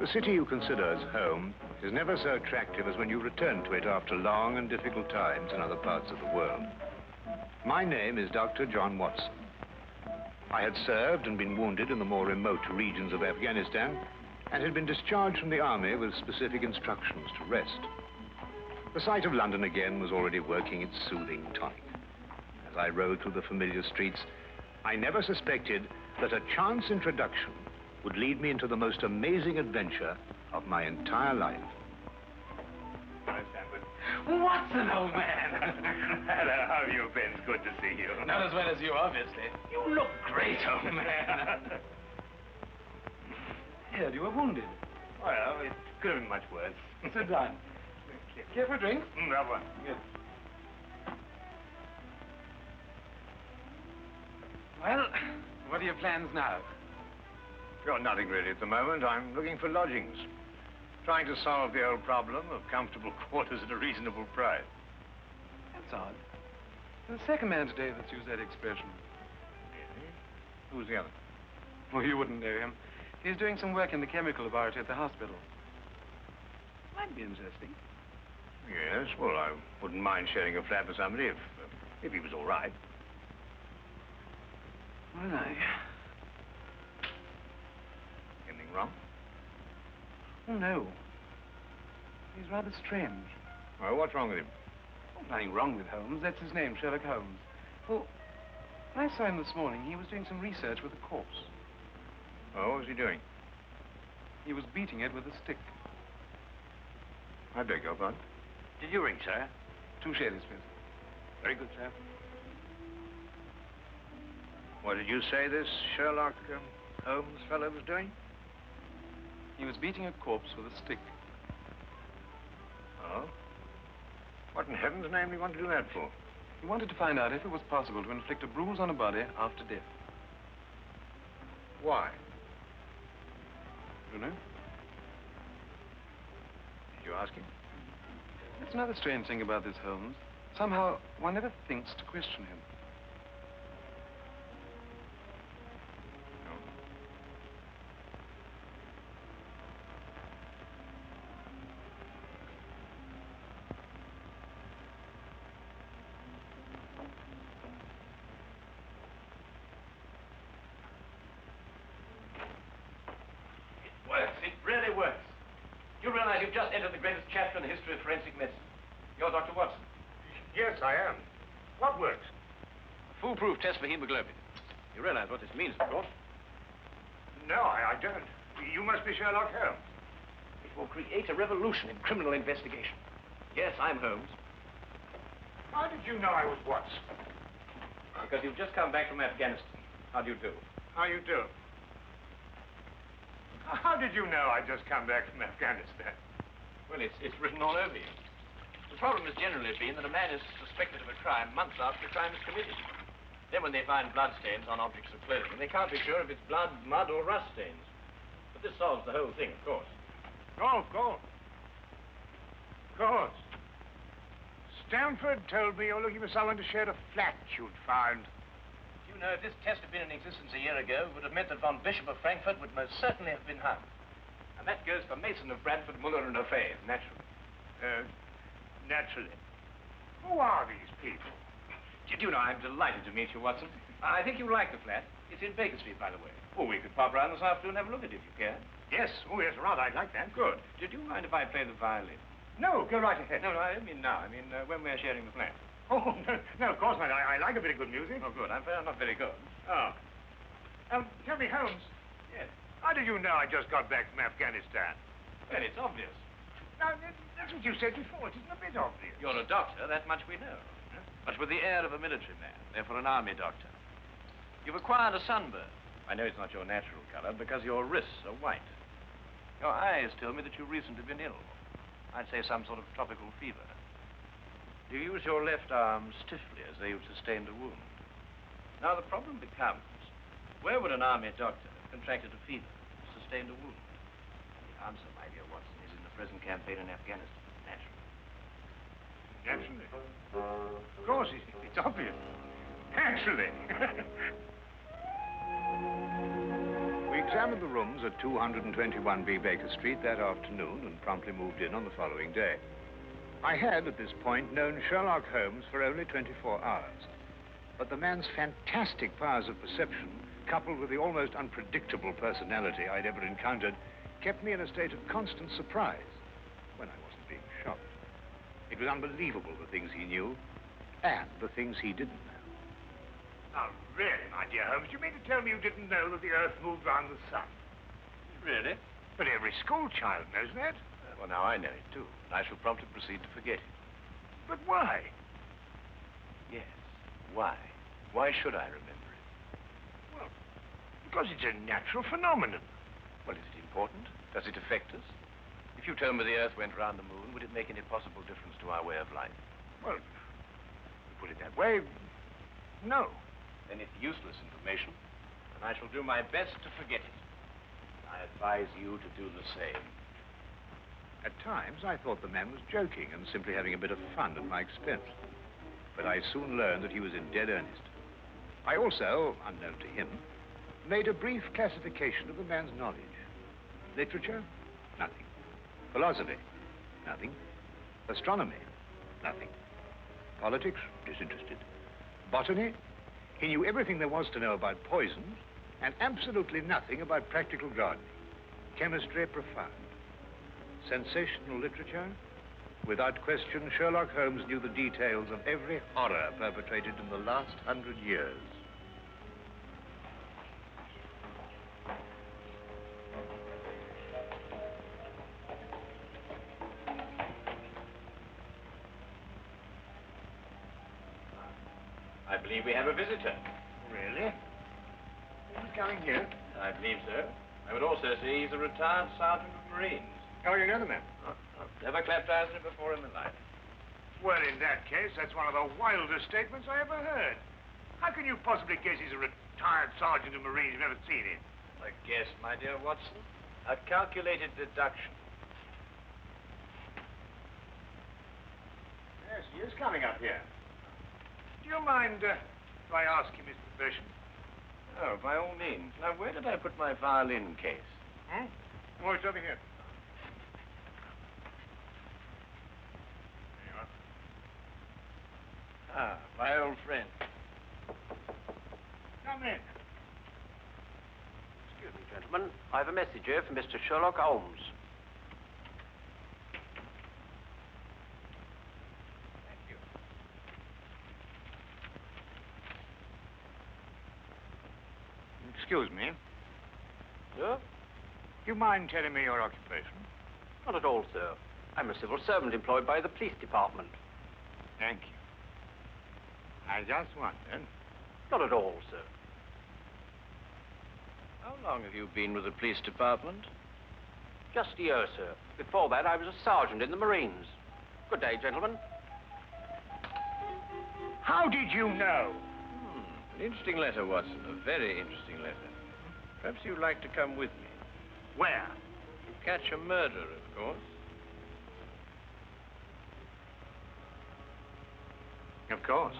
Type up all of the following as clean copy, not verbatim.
The city you consider as home is never so attractive as when you return to it after long and difficult times in other parts of the world. My name is Dr. John Watson. I had served and been wounded in the more remote regions of Afghanistan and had been discharged from the army with specific instructions to rest. The sight of London again was already working its soothing tonic. As I rode through the familiar streets, I never suspected that a chance introduction would lead me into the most amazing adventure of my entire life. Watson, old man! Hello, how have you been? It's good to see you. Not as well as you, obviously. You look great, old man. Heard you were wounded. Well, it could have been much worse. Sit down. Care for a drink? That one. Good. Well, what are your plans now? Well, nothing really at the moment. I'm looking for lodgings. Trying to solve the old problem of comfortable quarters at a reasonable price. That's odd. You're the second man today that's used that expression. Really? Who's the other? Well, you wouldn't know him. He's doing some work in the chemical laboratory at the hospital. Might be interesting. Yes, well, I wouldn't mind sharing a flat with somebody if he was all right. Well, Anything wrong? Oh, no. He's rather strange. Well, what's wrong with him? Oh, nothing wrong with Holmes. That's his name, Sherlock Holmes. Well, when I saw him this morning, he was doing some research with a corpse. Oh, what was he doing? He was beating it with a stick. I beg your pardon? Did you ring, sir? 2 shillings, please. Very good, sir. What did you say this Sherlock Holmes fellow was doing? He was beating a corpse with a stick. Oh? What in heaven's name do you want to do that for? He wanted to find out if it was possible to inflict a bruise on a body after death. Why? You know? Did you ask him? That's another strange thing about this Holmes. Somehow, one never thinks to question him. You've just entered the greatest chapter in the history of forensic medicine. You're Dr. Watson. Yes, I am. What works? A foolproof test for hemoglobin. You realize what this means, of course? No, I don't. You must be Sherlock Holmes. It will create a revolution in criminal investigation. Yes, I'm Holmes. How did you know I was Watson? Because you've just come back from Afghanistan. How do you do? How you do? How did you know I'd just come back from Afghanistan? Well, it's written all over you. The problem has generally been that a man is suspected of a crime months after the crime is committed. Then when they find bloodstains on objects of clothing, they can't be sure if it's blood, mud, or rust stains. But this solves the whole thing, of course. Oh, of course. Of course. Stamford told me you're looking for someone to share a flat you'd found. You know, if this test had been in existence a year ago, it would have meant that von Bishop of Frankfurt would most certainly have been hung. And that goes for Mason of Bradford, Muller, and O'Fay, naturally. Naturally. Who are these people? Do you know, I'm delighted to meet you, Watson. I think you'll like the flat. It's in Baker Street, by the way. Oh, we could pop around this afternoon and have a look at it, if you care. Yes. Oh, yes, rather. I'd like that. Good. Did you mind if I play the violin? No, go right ahead. No, I don't mean now. I mean when we're sharing the flat. Oh, no, of course not. I like a bit of good music. Oh, good. I'm not very good. Oh. Tell me, Holmes. Yes. How did you know I just got back from Afghanistan? Well, it's obvious. Now, that's what you said before. It isn't a bit obvious. You're a doctor, that much we know. Huh? But with the air of a military man, therefore an army doctor. You've acquired a sunburn. I know it's not your natural color because your wrists are white. Your eyes tell me that you've recently been ill. I'd say some sort of tropical fever. You use your left arm stiffly as though you'd sustained a wound. Now the problem becomes, where would an army doctor have contracted a fever, sustained a wound? The answer, my dear Watson, is in the present campaign in Afghanistan, naturally. Naturally. Of course, it's obvious. Naturally. Weeks examined the rooms at 221B Baker Street that afternoon and promptly moved in on the following day. I had, at this point, known Sherlock Holmes for only 24 hours. But the man's fantastic powers of perception, coupled with the almost unpredictable personality I'd ever encountered, kept me in a state of constant surprise when I wasn't being shocked. It was unbelievable the things he knew and the things he didn't know. Now, really, my dear Holmes, you mean to tell me you didn't know that the Earth moved around the sun? Really? But every school child knows that. Well, now I know it, too. And I shall promptly proceed to forget it. But why? Yes. Why? Why should I remember it? Well, because it's a natural phenomenon. Well, is it important? Does it affect us? If you told me the Earth went round the moon, would it make any possible difference to our way of life? Well, to put it that way, no. Then it's useless information, and I shall do my best to forget it. I advise you to do the same. At times, I thought the man was joking and simply having a bit of fun at my expense. But I soon learned that he was in dead earnest. I also, unknown to him, made a brief classification of the man's knowledge. Literature? Nothing. Philosophy? Nothing. Astronomy? Nothing. Politics? Disinterested. Botany? He knew everything there was to know about poisons and absolutely nothing about practical gardening. Chemistry? Profound. Sensational literature? Without question, Sherlock Holmes knew the details of every horror perpetrated in the last 100 years. I believe we have a visitor. Really? Who's coming here? I believe so. I would also say he's a retired sergeant of Marines. Oh, you know the man? I've never clapped eyes on him before in my life. Well, in that case, that's one of the wildest statements I ever heard. How can you possibly guess he's a retired sergeant of Marines? You've never seen him. A guess, my dear Watson. A calculated deduction. Yes, he is coming up here. Do you mind if I ask you his profession? Oh, by all means. Now, where did I put my violin case? Hmm? Oh, it's over here. There you are. Ah, my old friend. Come in. Excuse me, gentlemen. I have a message here from Mr. Sherlock Holmes. Thank you. Excuse me. Sir? Do you mind telling me your occupation? Not at all, sir. I'm a civil servant employed by the police department. Thank you. I just wondered. Not at all, sir. How long have you been with the police department? Just a year, sir. Before that, I was a sergeant in the Marines. Good day, gentlemen. How did you know? An interesting letter, Watson. A very interesting letter. Perhaps you'd like to come with me. Where? To catch a murderer, of course. Of course.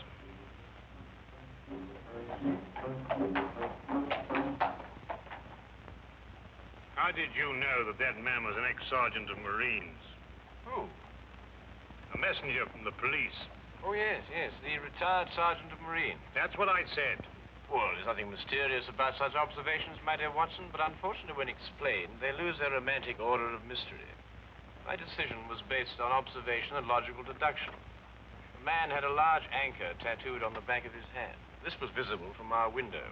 How did you know that that man was an ex-sergeant of Marines? Who? A messenger from the police. Oh, yes, the retired sergeant of Marines. That's what I said. Well, there's nothing mysterious about such observations, my dear Watson, but unfortunately, when explained, they lose their romantic order of mystery. My decision was based on observation and logical deduction. The man had a large anchor tattooed on the back of his hand. This was visible from our window.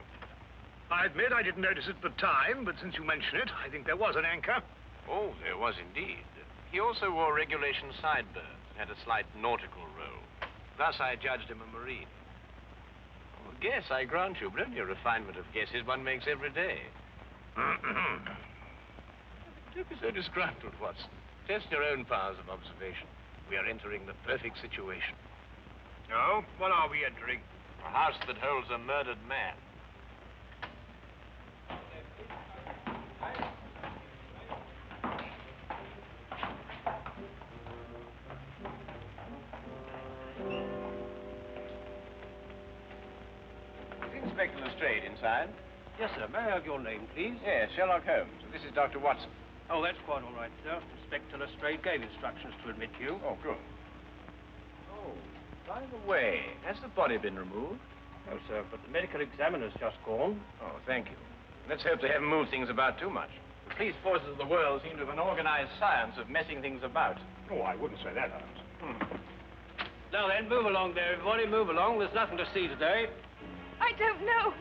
I admit I didn't notice it at the time, but since you mention it, I think there was an anchor. Oh, there was indeed. He also wore regulation sideburns, had a slight nautical roll. Thus, I judged him a Marine. Oh, guess, I grant you, but only a refinement of guesses one makes every day. Don't be so disgruntled, Watson. Test your own powers of observation. We are entering the perfect situation. No? What are we entering? A house that holds a murdered man. Is Inspector Lestrade inside? Yes, sir. May I have your name, please? Yes, Sherlock Holmes. This is Dr. Watson. Oh, that's quite all right, sir. Inspector Lestrade gave instructions to admit you. Oh, good. Oh, by the way, has the body been removed? No, sir, but the medical examiner's just gone. Oh, thank you. Let's hope they haven't moved things about too much. The police forces of the world seem to have an organized science of messing things about. Oh, I wouldn't say that, Holmes. Now then, move along there, everybody. Move along. There's nothing to see today. I don't know.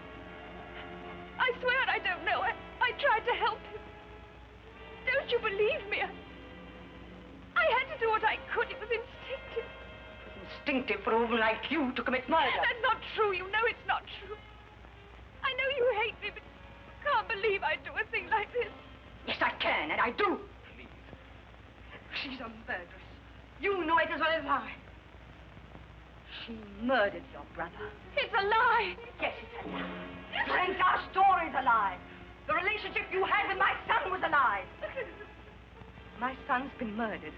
I swear I don't know. I tried to help him. Don't you believe me? I had to do what I could. It was instinctive. Instinctive for a woman like you to commit murder. That's not true. You know it's not true. I know you hate me, but you can't believe I'd do a thing like this. Yes, I can, and I do. Please. She's a murderess. You know it as well as I. She murdered your brother. It's a lie. Yes, it's a lie. Your entire story's a lie. The relationship you had with my son was a lie. My son's been murdered.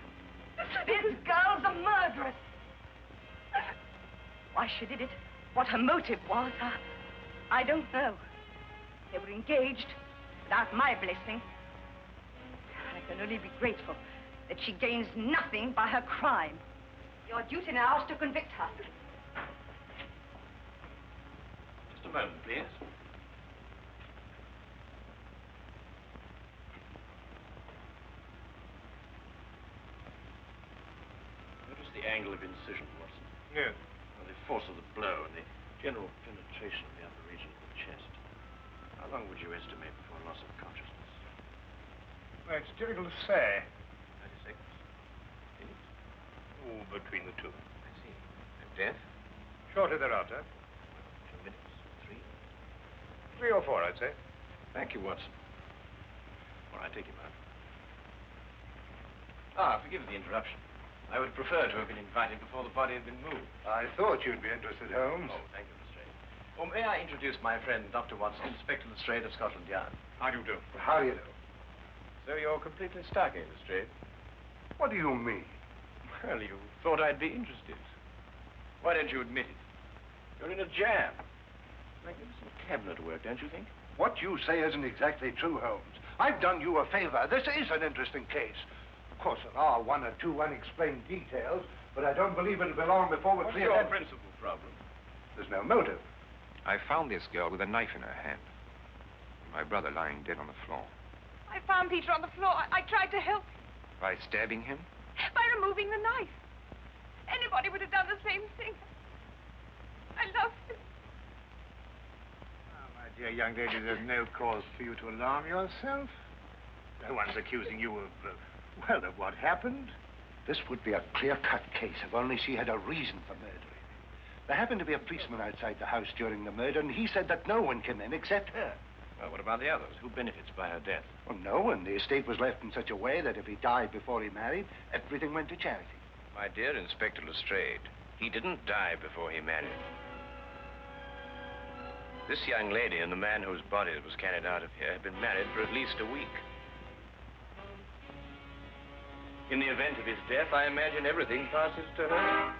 This girl's a murderess. Why she did it, what her motive was, I don't know. They were engaged without my blessing. I can only be grateful that she gains nothing by her crime. Your duty now is to convict her. Just a moment, please. Notice the angle of incision, Watson. Yes. Well, the force of the blow and the general penetration of the upper region of the chest. How long would you estimate before loss of consciousness? Well, it's difficult to say. 30 seconds? Minutes? Oh, between the two. I see. And death? Shortly thereafter. 2 minutes? 3? 3 or 4, I'd say. Thank you, Watson. All right, take him out. Ah, forgive the interruption. I would prefer to have been invited before the body had been moved. I thought you'd be interested, Holmes. Oh, thank you, Lestrade. Well, may I introduce my friend, Dr. Watson, Inspector Lestrade of Scotland Yard? How do you do? How do you do? So you're completely stuck, eh, Lestrade? What do you mean? Well, you thought I'd be interested. Why don't you admit it? You're in a jam. Magnificent cabinet work, don't you think? What you say isn't exactly true, Holmes. I've done you a favor. This is an interesting case. Of course, there are 1 or 2 unexplained details, but I don't believe it'll be long before we're What's clear. your principal problem? There's no motive. I found this girl with a knife in her hand. My brother lying dead on the floor. I found Peter on the floor. I tried to help him By stabbing him? by removing the knife. Anybody would have done the same thing. I love him. Oh, my dear young lady, there's no cause for you to alarm yourself. No one's accusing you of, well, of what happened. This would be a clear-cut case if only she had a reason for murdering him. There happened to be a policeman outside the house during the murder, and he said that no one came in except her. Well, what about the others? Who benefits by her death? Well, no one. The estate was left in such a way that if he died before he married, everything went to charity. My dear Inspector Lestrade, he didn't die before he married. This young lady and the man whose body was carried out of here had been married for at least a week. In the event of his death, I imagine everything passes to her.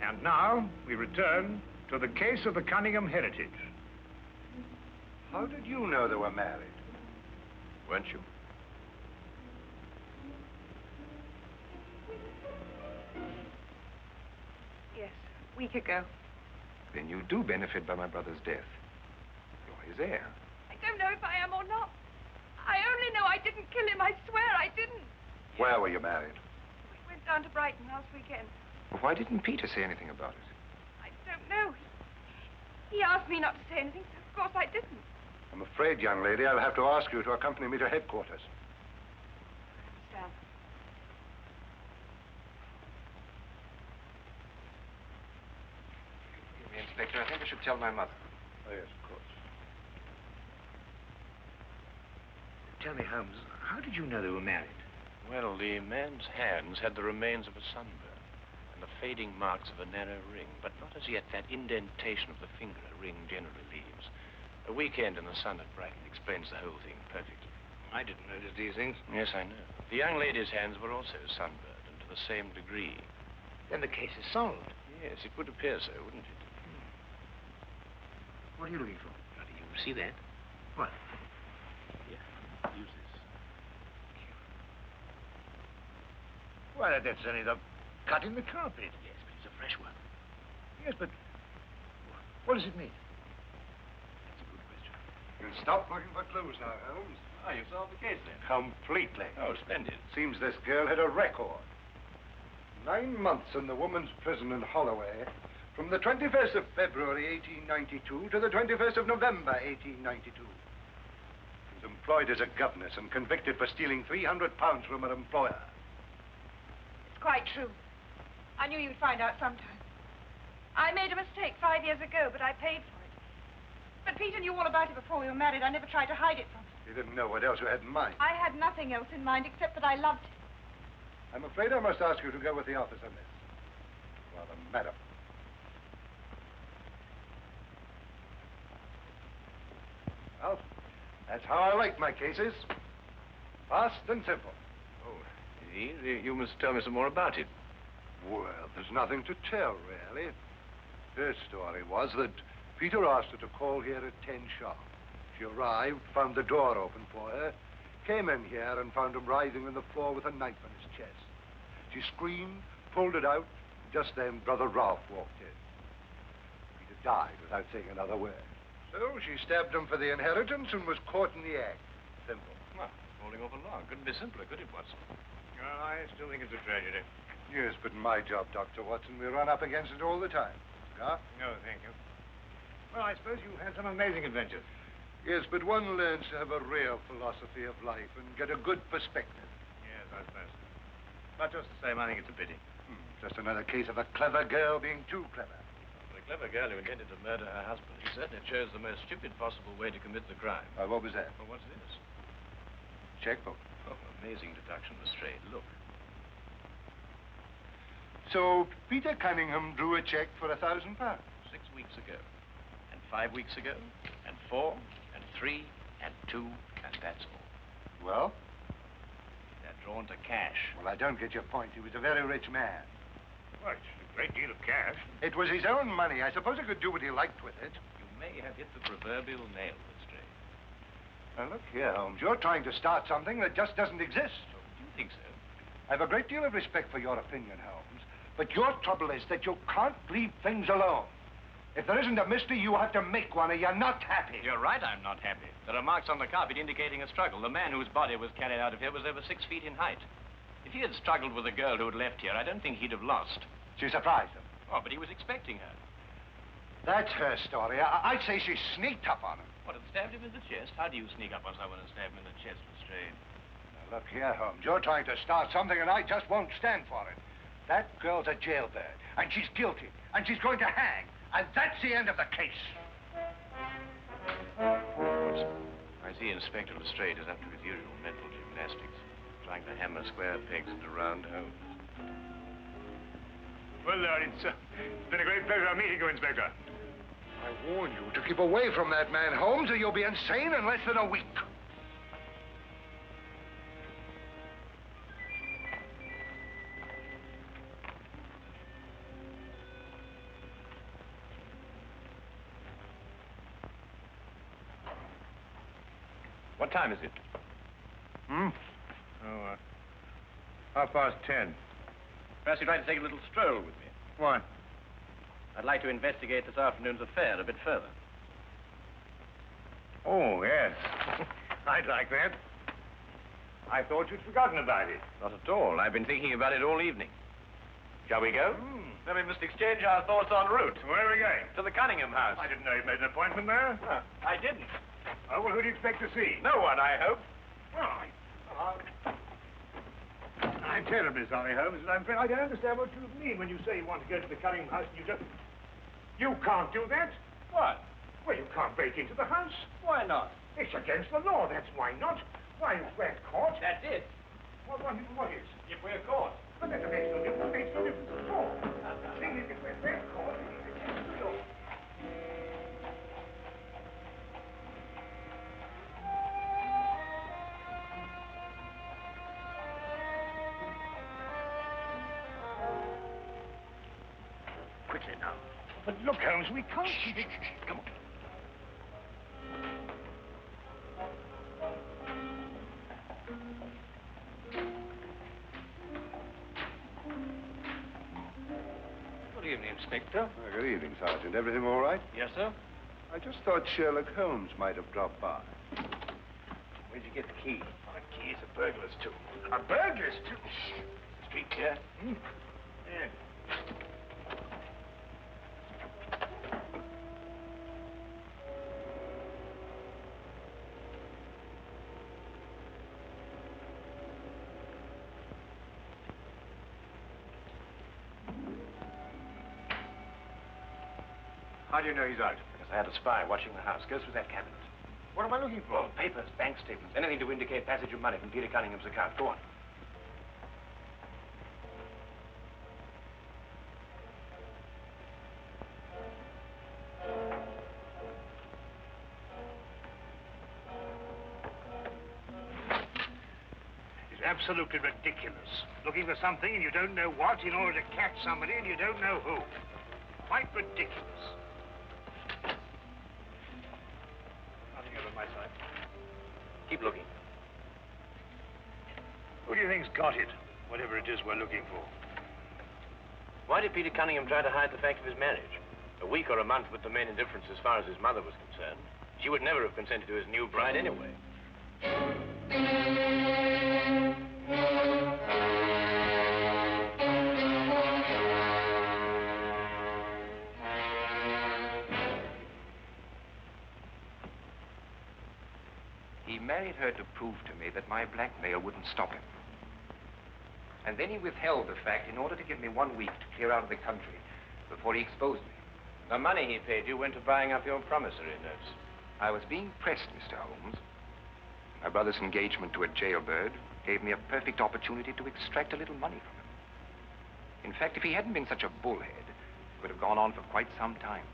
And now we return to the case of the Cunningham heritage. How did you know they were married? Weren't you? Yes, a week ago. Then you do benefit by my brother's death. You're his heir. I don't know if I am or not. I only know I didn't kill him. I swear I didn't. Where were you married? We went down to Brighton last weekend. Well, why didn't Peter say anything about it? I don't know. He asked me not to say anything, so of course I didn't. I'm afraid, young lady, I'll have to ask you to accompany me to headquarters. Sam. Excuse me, Inspector, I think I should tell my mother. Oh, yes, of course. Tell me, Holmes, how did you know they were married? Well, the man's hands had the remains of a sunburn and the fading marks of a narrow ring, but not as yet that indentation of the finger a ring generally leaves. A weekend in the sun at Brighton explains the whole thing perfectly. I didn't notice these things. Yes, I know. The young lady's hands were also sunburned, and to the same degree. Then the case is solved. Yes, it would appear so, wouldn't it? What are you looking for? How do you see that? What? Here, use this. Why, that's only the cut in the carpet. Yes, but it's a fresh one. Yes, but what does it mean? That's a good question. You'll stop looking for clues now, Holmes. Ah, you've solved the case, then. Completely. Oh, splendid. Seems this girl had a record. 9 months in the woman's prison in Holloway, from the 21st of February, 1892, to the 21st of November, 1892. She was employed as a governess and convicted for stealing £300 from her employer. It's quite true. I knew you'd find out sometime. I made a mistake 5 years ago, but I paid for it. But Peter knew all about it before we were married. I never tried to hide it from him. You didn't know what else you had in mind. I had nothing else in mind except that I loved him. I'm afraid I must ask you to go with the office on this. Rather, madam. Well, that's how I like my cases. Fast and simple. Oh, indeed. You must tell me some more about it. Well, there's nothing to tell, really. Her story was that Peter asked her to call here at 10 sharp. She arrived, found the door open for her, came in here and found him writhing on the floor with a knife in his chest. She screamed, pulled it out, and just then Brother Ralph walked in. Peter died without saying another word. So she stabbed him for the inheritance and was caught in the act. Simple. Well, falling over long. Couldn't be simpler, could it, Watson? Well, I still think it's a tragedy. Yes, but my job, Dr. Watson, we run up against it all the time. Cigar? No, thank you. Well, I suppose you've had some amazing adventures. Yes, but one learns to have a real philosophy of life and get a good perspective. Yes, I suppose. But just the same, I think it's a pity. Just another case of a clever girl being too clever. The clever girl who intended to murder her husband, he certainly chose the most stupid possible way to commit the crime. What was that? Well, what's this? Checkbook. Oh, amazing deduction, Lestrade. Look. So Peter Cunningham drew a check for £1,000. 6 weeks ago, and 5 weeks ago, and 4, and 3, and 2, and that's all. Well? They're drawn to cash. Well, I don't get your point. He was a very rich man. Well, it's a great deal of cash. It was his own money. I suppose he could do what he liked with it. You may have hit the proverbial nail, Lestrade. Now, look here, Holmes. You're trying to start something that just doesn't exist. Oh, do you think so? I have a great deal of respect for your opinion, Holmes. But your trouble is that you can't leave things alone. If there isn't a mystery, you have to make one, or you're not happy. You're right, I'm not happy. There are marks on the carpet indicating a struggle. The man whose body was carried out of here was over 6 feet in height. If he had struggled with the girl who had left here, I don't think he'd have lost. She surprised him. Oh, but he was expecting her. That's her story. I'd say she sneaked up on him. What, had stabbed him in the chest? How do you sneak up on someone and stab him in the chest, Lestrade? Now, look here, Holmes. You're trying to start something, and I just won't stand for it. That girl's a jailbird, and she's guilty, and she's going to hang. And that's the end of the case. I see Inspector Lestrade is up to his usual mental gymnastics, trying to hammer square pegs into round holes. Well, it's been a great pleasure meeting you, Inspector. I warn you to keep away from that man, Holmes, or you'll be insane in less than a week. What time is it? Oh, 10:30. Perhaps you'd like to take a little stroll with me. What? I'd like to investigate this afternoon's affair a bit further. Oh, yes. I'd like that. I thought you'd forgotten about it. Not at all. I've been thinking about it all evening. Shall we go? Then we must exchange our thoughts en route. Where are we going? To the Cunningham house. I didn't know you'd made an appointment there. I didn't. Oh, well, who do you expect to see? No one, I hope. Well, I'm terribly sorry, Holmes, but I'm afraid I don't understand what you mean when you say you want to go to the Cunningham house and you just... You can't do that. What? Well, you can't break into the house. Why not? It's against the law, that's why not. Why, if we're caught... That's it. What is? If we're caught. But that makes no difference. It makes no difference at all. The thing is, if we're caught, it's against the law. But look, Holmes, we can't keep it. Come on. Good evening, Inspector. Good evening, Sergeant. Everything all right? Yes, sir. I just thought Sherlock Holmes might have dropped by. Where'd you get the key? Oh, the key is a burglar's too. A burglar's too? Street clear? Hmm? Yeah. How do you know he's out? Because I had a spy watching the house. Go through that cabinet. What am I looking for? Oh, papers, bank statements, anything to indicate passage of money from Peter Cunningham's account. Go on. It's absolutely ridiculous. Looking for something and you don't know what in order to catch somebody and you don't know who. Quite ridiculous. Nothing over my side. Keep looking. Who do you think's got it? Whatever it is we're looking for. Why did Peter Cunningham try to hide the fact of his marriage? A week or a month would remain indifference as far as his mother was concerned. She would never have consented to his new bride anyway. He married her to prove to me that my blackmail wouldn't stop him. And then he withheld the fact in order to give me 1 week to clear out of the country before he exposed me. The money he paid you went to buying up your promissory notes. I was being pressed, Mr. Holmes. My brother's engagement to a jailbird gave me a perfect opportunity to extract a little money from him. In fact, if he hadn't been such a bullhead, it would have gone on for quite some time.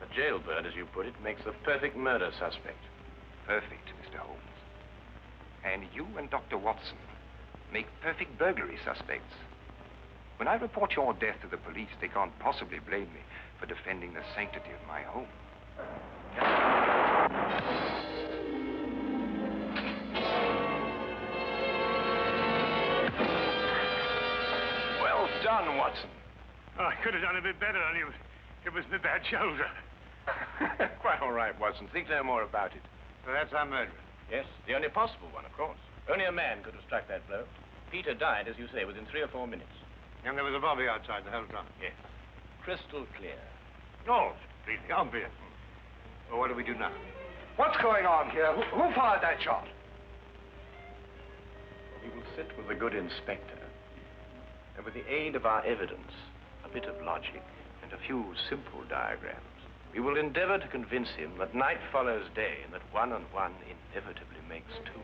A jailbird, as you put it, makes the perfect murder suspect. Perfect, Mr. Holmes. And you and Dr. Watson make perfect burglary suspects. When I report your death to the police, they can't possibly blame me for defending the sanctity of my home. Well done, Watson. Oh, I could have done a bit better, only it was my bad shoulder. Quite all right, Watson. Think no more about it. So that's our murderer. Yes, the only possible one, of course. Only a man could have struck that blow. Peter died, as you say, within 3 or 4 minutes. And there was a bobby outside the whole time. Yes. Crystal clear. No, it's completely obvious. Well, what do we do now? What's going on here? Who fired that shot? We will sit with the good inspector, and with the aid of our evidence, a bit of logic, and a few simple diagrams, we will endeavor to convince him that night follows day and that 1 and 1 inevitably makes 2.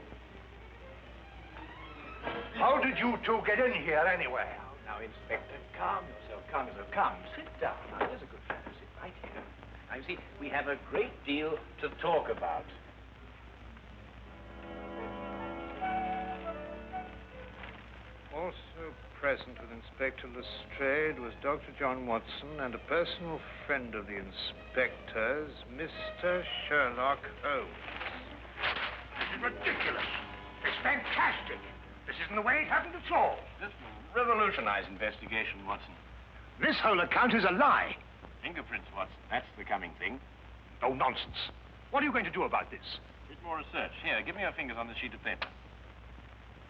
How did you two get in here anyway? Now, Inspector, calm yourself, calm yourself. Come, sit down. Now, there's a good fellow. Sit right here. Now, you see, we have a great deal to talk about. Also present with Inspector Lestrade was Dr. John Watson and a personal friend of the inspector's, Mr. Sherlock Holmes. This is ridiculous. It's fantastic. This isn't the way it happened at all. This will revolutionize investigation, Watson. This whole account is a lie. Fingerprints, Watson. That's the coming thing. Oh, nonsense. What are you going to do about this? A bit more research. Here, give me your fingers on this sheet of paper.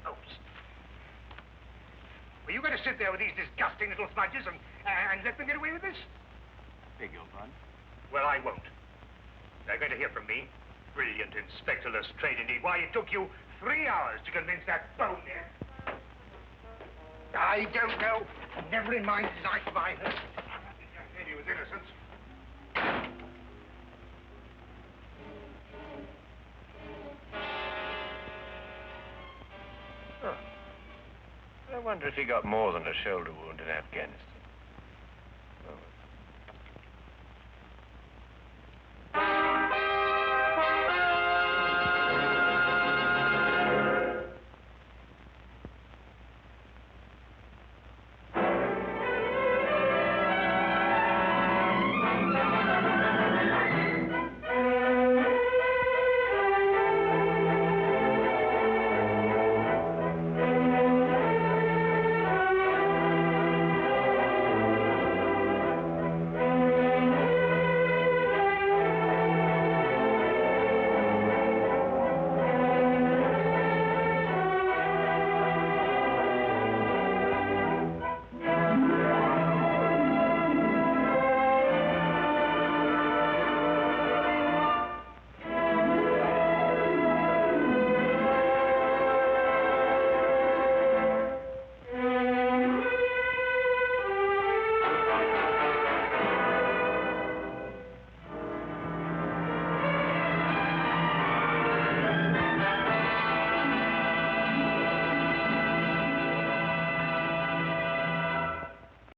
Oops. Were you going to sit there with these disgusting little smudges and let them get away with this? Beg your pardon? Well, I won't. They're going to hear from me. Brilliant Inspector Lestrade, indeed. Why, it took you 3 hours to convince that bonehead. I don't know. Never in mind his life either. The young lady was innocent. Oh. I wonder if he got more than a shoulder wound in Afghanistan.